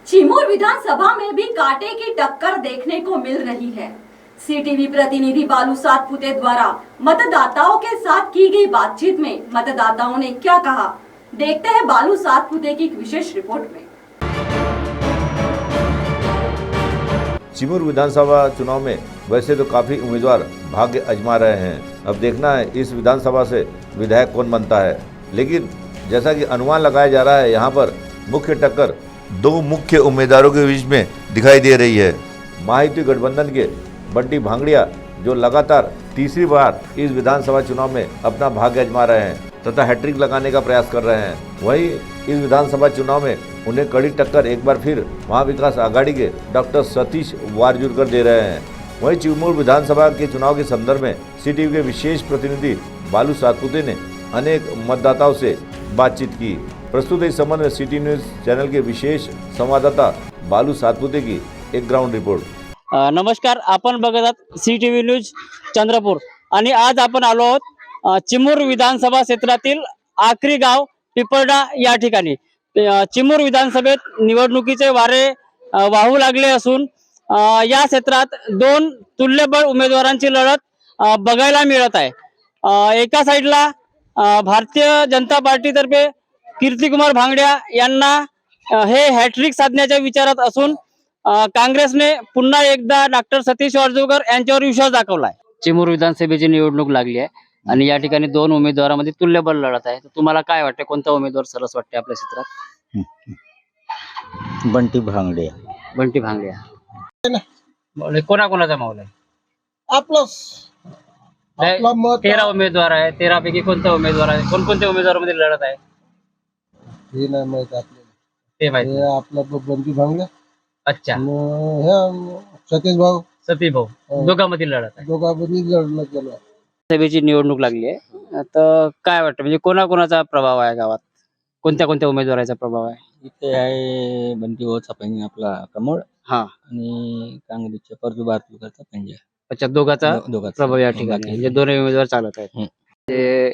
चिमूर विधानसभा में भी कांटे की टक्कर देखने को मिल रही है। सीटीवी प्रतिनिधि बालू सातपुते द्वारा मतदाताओं के साथ की गई बातचीत में मतदाताओं ने क्या कहा, देखते हैं बालू सातपुते की एक विशेष रिपोर्ट में। चिमूर विधानसभा चुनाव में वैसे तो काफी उम्मीदवार भाग्य आजमा रहे हैं। अब देखना है इस विधानसभा से विधायक कौन बनता है। लेकिन जैसा कि अनुमान लगाया जा रहा है, यहाँ पर मुख्य टक्कर दो मुख्य उम्मीदवारों के बीच में दिखाई दे रही है। महायुति गठबंधन के बंटी भांगड़िया जो लगातार तीसरी बार इस विधानसभा चुनाव में अपना भाग्य आजमा रहे हैं तथा हैट्रिक लगाने का प्रयास कर रहे हैं। वहीं इस विधानसभा चुनाव में उन्हें कड़ी टक्कर एक बार फिर महाविकास आघाड़ी के डॉक्टर सतीश वारजूरकर दे रहे हैं। वहीं चिमूर विधानसभा के चुनाव के संदर्भ में सीटीवी के विशेष प्रतिनिधि बालू सातपुते ने अनेक मतदाताओं से बातचीत की। प्रस्तुत इस संबंध में सिटी न्यूज चॅनल के विशेष संवाददाता बालू सातपुते की एक ग्राउंड रिपोर्ट। नमस्कार, आपण बघत आहात सीटीव्ही न्यूज चंद्रपूर आणि आज आपण आलो आहोत चिमूर विधानसभा क्षेत्रातील आखरी गाव पिपळडा या ठिकाणी। चिमूर विधानसभेत निवडणुकीचे वारे वाहू लागले असून या क्षेत्रात दोन तुल्यबळ उमेदवारांची लढत बघायला मिळत आहे। एका साइडला भारतीय जनता पार्टीतर्फे कीर्तिकुमार भांगडिया यांना हे हॅट्रिक साधण्याच्या विचारात असून काँग्रेसने पुन्हा एकदा डॉक्टर सतीश वारजूरकर यांच्यावर विश्वास दाखवलाय। चिमूर विधानसभेची निवडणूक लागली आहे आणि या ठिकाणी दोन उमेदवारांमध्ये तुल्यबळ लढत आहे। तर तुम्हाला काय वाटते, कोणता उमेदवार सरस वाटते आपल्या क्षेत्रात? बंटी भांगडिया। बंटी भांगडिया कोणाकोणाचा माहोल आहे? आपला मत 13 उमेदवार आहे, 13 पैकी कोणता उमेदवार आहे, कोणकोणत्या उमेदवारांमध्ये लढत आहे हे नाही माहित आपल्याला। ते माहिती हे आपला बंटी भांगडिया अच्छा आणि ह्या सतीश भाऊ सती भाऊ दोघांमध्ये लढत आहे। दोघांमध्ये लढलं गेलं। सभेची निवडणूक लागली आहे, तर काय वाटतं म्हणजे कोणाकोणाचा प्रभाव आहे गावात, कोणत्या कोणत्या उमेदवाराचा प्रभाव आहे? इथे आहे बंटी भाऊचा पंजा आपला कमळ हा आणि काँग्रेसच्या परजू बारतूरचा पंजा। अच्छा, दोघाचा प्रभाव या ठिकाणी म्हणजे दोन उमेदवार चालत आहेत। ते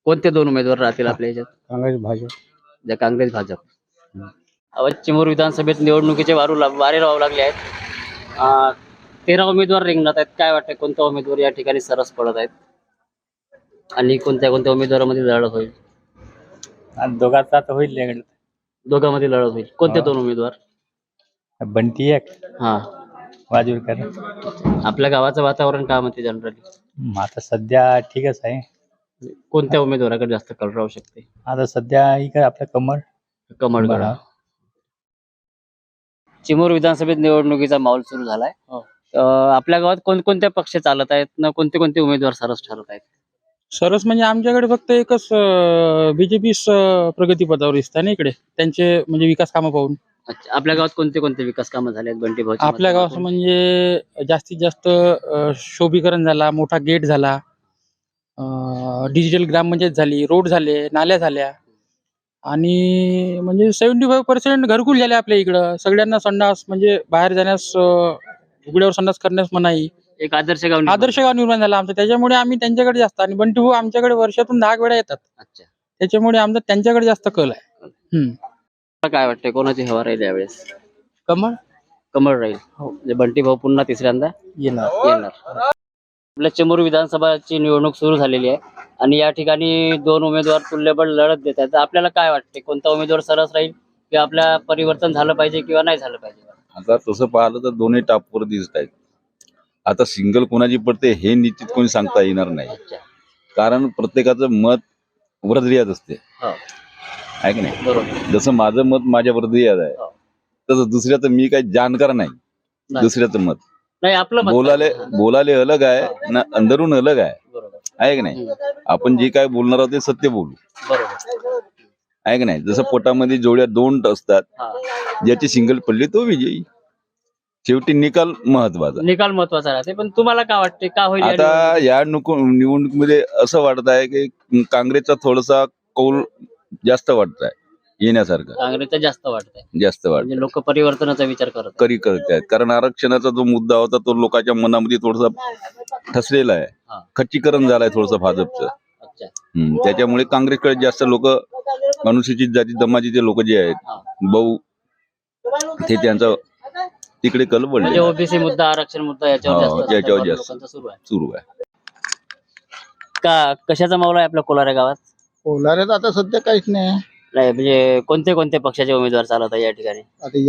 कोणते दोन उमेदवार राहतील आपल्या ह्याच्यात? काँग्रेस भाजप। काँग्रेस भाजप। चिमूर विधानसभेत निवडणुकीचे वारे वाहू लागले आहेत। 13 उमेदवार रिंगणात आहेत। काय वाटतं कोणता उमेदवार या ठिकाणी सरस पडत आहेत आणि कोणत्या कोणत्या उमेदवारामध्ये लढत होईल? दोघांचा तर होईल, दोघांमध्ये लढत होईल। कोणते दोन उमेदवार? बंटी एक हा वाजूरकर। आपल्या गावाचं वातावरण काय म्हणते जनरली? आता सध्या ठीकच आहे। कोणत्या उमेदवाराकडे जास्त कल राहू शकते? आता सध्या इकडे आपलं कमळ कमळ। चिमूर विधानसभेत निवडणुकीचा माहोल सुरू झालाय। आपल्या गावात कोणकोणत्या पक्ष चालत आहेत ना, कोणते कोणते उमेदवार सरस ठरत आहेत? सरस म्हणजे आमच्याकडे फक्त एकच बीजेपी प्रगती पदावर दिसत आहे ना इकडे, त्यांचे म्हणजे विकास कामं पाहून। अच्छा, आपल्या गावात कोणते कोणते विकास कामं झाले आहेत बंटी भाऊ? आपल्या गावात म्हणजे जास्तीत जास्त शोभीकरण झाला, मोठा गेट झाला, डिजिटल ग्रामपंचायत झाली, रोड झाले, नाल्या झाल्या आणि म्हणजे 75% घरकुल झाले आपल्या इकडं। सगळ्यांना संडास म्हणजे बाहेर जाण्यास उघड्यावर संडास करण्यास मनाई, एक आदर्श गाव निर्माण झाला आमचा। त्याच्यामुळे आम्ही त्यांच्याकडे जास्त, आणि बंटी भाऊ आमच्याकडे वर्षातून 10 वेळा येतात। अच्छा, त्याच्यामुळे आमचा त्यांच्याकडे जास्त कल आहे। काय वाटतंय कोणाची हवा राहील यावेळेस? कमळ राहील म्हणजे बंटी भाऊ पुन्हा तिसऱ्यांदा येणार। आपल्या चिमूर विधानसभाची निवडणूक सुरू झालेली आहे आणि या ठिकाणी दोन उमेदवार तुल्यबळ लढत देत आहेत। आपल्याला काय वाटते कोणता उमेदवार सरस राहील किंवा आपल्या परिवर्तन झालं पाहिजे किंवा नाही झालं पाहिजे? आता तसं पाहिलं तर दोन्ही टापवर दिसत आहेत। आता सिंगल कोणाची पडते हे निश्चित कोणी सांगता येणार नाही, कारण प्रत्येकाचं मत वरद्रियात असते, आहे की नाही? बरोबर। जसं माझं मत माझ्या वरद्रियात आहे, तसं दुसऱ्याचं मी काही जाणकार नाही। दुसऱ्याचं मत नाही, आपलं बोलाले अलग आहे ना, अंदरून अलग आहे की नाही? आपण जे काय बोलणार आहोत ते सत्य बोलू, बरोबर आहे की नाही? जसं पोटामध्ये जोड्या दोन असतात, ज्याची सिंगल पडली तो विजयी। शेवटी निकाल महत्वाचा राहते। पण तुम्हाला काय वाटते का होईल? आता या निवडणुकीमध्ये असं वाटत आहे की काँग्रेसचा थोडासा कौल जास्त वाटत आहे येण्यासारखं। काँग्रेसचा जास्त वाटत म्हणजे लोक परिवर्तनाचा विचार करत आहेत, कारण आरक्षणाचा जो मुद्दा होता तो लोकांच्या मनामध्ये थोडासा ठसलेला आहे, खच्चीकरण झालंय थोडंसं भाजपचं। त्याच्यामुळे काँग्रेसकडे जास्त लोक, अनुसूचित जाती जमातीचे लोक जे आहेत, बहु ते त्यांचं तिकडे कल म्हणजे बनले ओबीसी मुद्दा, आरक्षण मुद्दा याच्यावर हो, जास्त याच्यावर दबाव जास्त. लोकांचा सुरू आहे. सुरू आहे. का कशाचा माहोल आहे आपल्या कोलारा गावात? कोलाऱ्यात आता सध्या काहीच नाही. नाही म्हणजे कोणते कोणते पक्षाचे उमेदवार चालत आहे या ठिकाणी?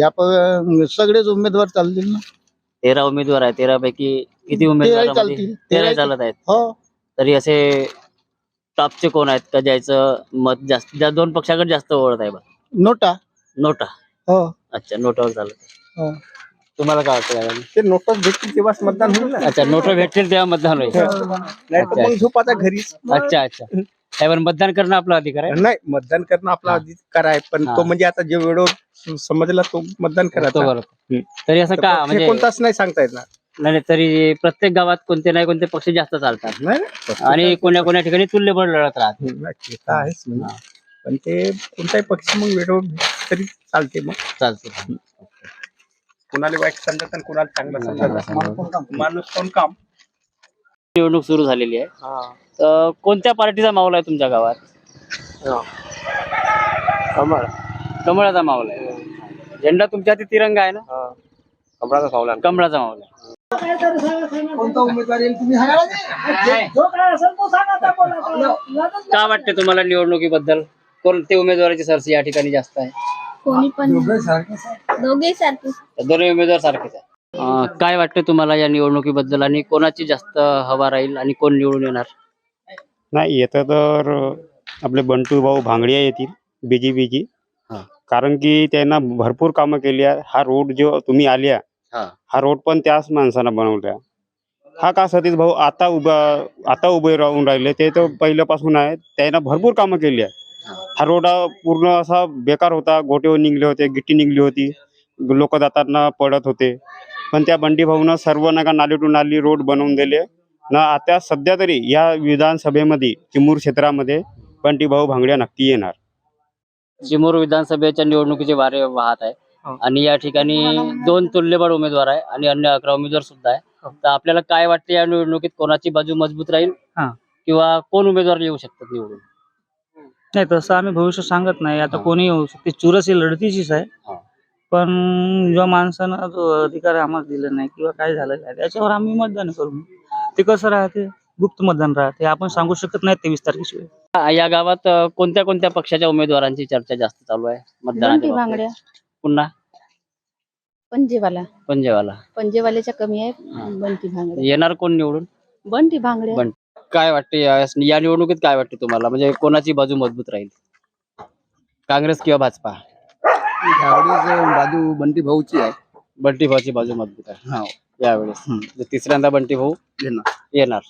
आता सगळेच उमेदवार चालतील ना. 13 उमेदवार आहे. 13 पैकी किती उमेदवार चालतील. 13 चालत आहेत. हो, तरी असे टॉपचे कोण आहेत का ज्याचं मत जास्त, ज्या दोन पक्षाकडे जास्त ओळख आहे बा? नोटा. नोटा. हो, अच्छा, नोटावर चालत आहे. हो. तुम्हाला काय वाटतं दादा? ते नोटच भेटतील तेव्हाच मतदान होईल ना. अच्छा, नोटा भेटतील तेव्हा मतदान होईल. नाही तर मग झोपाचा घरीच. अच्छा अच्छा. त्यावर मतदान करणं आपला अधिकार आहे. नाही, मतदान करणं आपला अधिकार आहे, पण हा. तो म्हणजे आता जे वेळेवर समजला तो मतदान तो करायचा. बरोबर. तरी असं का पक्ष म्हणजे कोणताच नाही सांगता येत ना. नाही तरी प्रत्येक गावात कोणते नाही कोणते पक्ष जास्त चालतात नाही आणि कोण्या कोण्या ठिकाणी तुल्यबळ लढत राहत. ते तर आहेच म्हणजे. पण ते कोणताही पक्ष मग वेळेवर तरी चालते. मग चालते. कुणाला वाईट समजत आणि कुणाला चांगलं समजत. माणूस कोण काम. निवडणूक सुरू झालेली आहे. तर कोणत्या पार्टीचा माहोल आहे तुमच्या गावात? कमळाचा माहोल आहे. झेंडा तुमच्या हाती तिरंगा आहे ना? कमळाचा माहोल आहे. कमळाचा माहोल आहे. कोणता उमेदवार येईल तुम्ही काय वाटते तुम्हाला निवडणुकीबद्दल? कोणते उमेदवाराची सरसी या ठिकाणी जास्त आहे? कोणी पण दोघे सारखे. दोन्ही उमेदवार सारखेच आहे. काय वाटते तुम्हाला या निवडणुकीबद्दल आणि कोणाची जास्त हवा राहील आणि कोण निवडून येणार? नाही, येतं तर आपले बंटू भाऊ भांगडिया येतील बीजेपीची. हा. कारण की त्यांना भरपूर कामं केली आहे. हा रोड जो तुम्ही आल्या, हा रोड पण त्याच माणसानं बनवला. हा का सतीश भाऊ आता उभे राहून राहिले, ते तर पहिल्यापासून आहे. त्यानं भरपूर कामं केली आहे. हा रोड पूर्ण असा बेकार होता. गोटे निघले होते, गिट्टी निघली होती, लोक जाताना पडत होते. पण त्या बंटी भाऊनं सर्व नका नाली टू नाली रोड बनवून दिले ना. आता सध्या तरी या विधानसभेमध्ये चिमूर क्षेत्रामध्ये बंटी भाऊ भांगडिया नक्की येणार. चिमूर विधानसभेच्या निवडणुकीचे वारे वाहत आहे आणि या ठिकाणी 2 तुल्यबळ उमेदवार आहे आणि अन्य 11 उमेदवार सुद्धा आहे. तर आपल्याला काय वाटते या निवडणुकीत कोणाची बाजू मजबूत राहील किंवा कोण उमेदवार येऊ शकतात निवडून? नाही तसं आम्ही भविष्य सांगत नाही. आता कोणी होऊ शकते. चुरस ही लढतीचीच आहे. पण ज्या माणसानं जो अधिकार आम्हाला दिला नाही किंवा काय झालं नाही त्याच्यावर आम्ही मतदान करू. ते कसं राहते, गुप्त मतदान राहते. आपण सांगू शकत नाही 23 तारखेशिवाय. या गावात कोणत्या कोणत्या पक्षाच्या उमेदवारांची चर्चा जास्त चालू आहे बंटी मतदानाच्या भांगड्या. बाबतीत? पुन्हा पंजेवाला पंजेवाल्याच्या कमी आहे. बंटी भांगड्या. येणार कोण निवडून? बंटी भांगड्या. काय वाटते या निवडणुकीत काय वाटते तुम्हाला? म्हणजे कोणाची बाजू मजबूत राहील, काँग्रेस किंवा भाजपा? बाजू बंटी भाऊची आहे. बंटी भाऊची बाजू मजबूत आहे यावेळेस. तिसऱ्यांदा बंटी भाऊ येणार.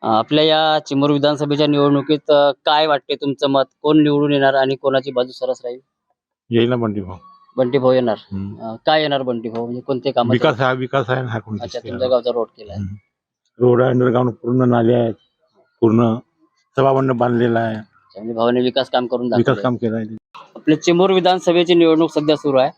आपल्या या चिमूर विधानसभेच्या निवडणुकीत काय वाटते तुमचं मत? कोण निवडून येणार आणि कोणाची बाजू सरस राहील? येईल ना बंटी भाऊ. बंटी भाऊ येणार. काय येणार बंटी भाऊ? म्हणजे कोणते काम? विकास आहे ना. अच्छा, तुमच्या गावचा रोड केलाय. रोड आहे, अंडरग्राऊंड पूर्ण नाले आहेत, पूर्ण सभामंडप बांधलेला आहे. म्हणजे भावाने विकास काम करून विकास दाखवलंय. काम केलं आहे. आपल्या चिमूर विधानसभेची निवडणूक सध्या सुरू आहे.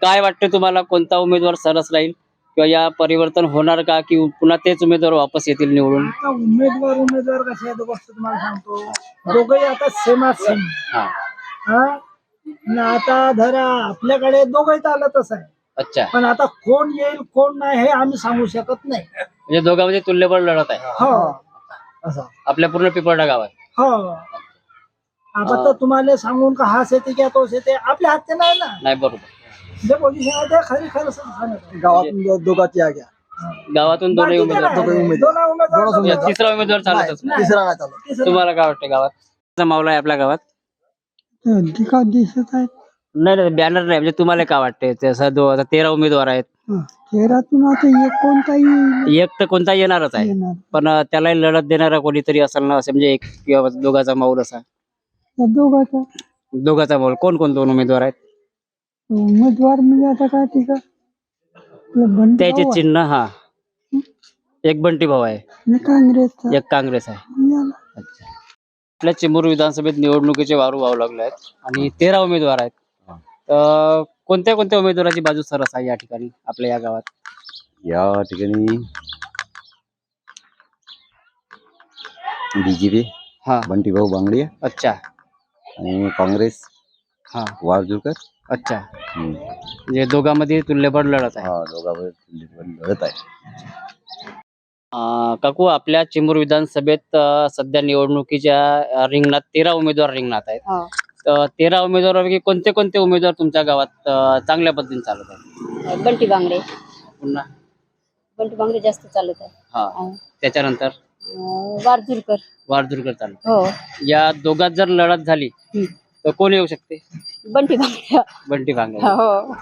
काय वाटते तुम्हाला कोणता उमेदवार सरस राहील किंवा या परिवर्तन होणार का की पुन्हा तेच उमेदवार वापस येतील निवडून? उमेदवार कसे आहे गोष्ट तुम्हाला सांगतो. दोघंही आता सेमाच सेम. आता धरा आपल्याकडे दोघंही चालतच आहे. अच्छा, पण आता कोण येईल कोण नाही हे आम्ही सांगू शकत नाही. म्हणजे दोघांमध्ये तुल्यबळ लढत आहे हो असं. आपल्या पूर्ण पिपळडा गावात. हो आता तर तुम्हाला सांगून का हाच येते किंवा तोच येते आपल्या हात नाही ना. नाही, बरोबर. जे पोझिशन आहे ते खरं सांगत. गावातून दोघांची आहे. गावातून दोन्ही उमेदवार. म्हणजे तिसरा उमेदवार चालतच नाही. तिसरा नाही चालत. तुम्हाला काय वाटतं गावात मावला आहे आपल्या गावात? दिसत आहेत. नाही बॅनर नाही. म्हणजे तुम्हाला काय वाटते? तसं 13 उमेदवार आहेत. 13तून आता एक कोणताही एक तर कोणता येणारच आहे, पण त्याला लढत देणारा कोणीतरी असेल ना. असं म्हणजे एक किंवा दोघाचा माऊल असा. दोघाचा माऊल कोण कोण 2 उमेदवार आहेत? उमेदवार म्हणजे आता काय ठीक आहे. त्याचे चिन्ह एक बंटी भाऊ आहे, काँग्रेस एक काँग्रेस आहे. अच्छा. आपल्या चिमूर विधानसभेत निवडणुकीचे वारू वाहू लागले आहेत आणि 13 उमेदवार आहेत. कोणत्या कोणत्या उमेदवाराची बाजू सरस आहे या ठिकाणी आपल्या या गावात? या ठिकाणी बीजेपी, हा. बंटी भाऊ बांगडिया अच्छा. आणि काँग्रेस हा. वारजूरकर. अच्छा, म्हणजे दोघांमध्ये तुल्यबळ लढत आहे. हा, दोघांमध्ये लढत आहे. काकू, आपल्या चिमूर विधानसभेत सध्या निवडणुकीच्या रिंगणात 13 उमेदवार रिंगणात आहेत. तर 13 उमेदवारापैकी कोणते कोणते उमेदवार तुमच्या गावात चांगल्या पद्धतीने चालत आहेत? बंटी भांगडे. पुन्हा बंटी भांगडे जास्त चालत आहे. हा, त्याच्यानंतर वारजूरकर. वारदुर्गर चालत. हो. या दोघात जर लढत झाली तर कोण येऊ शकते? बंटी भांगडे. बंटी भांगे. हो.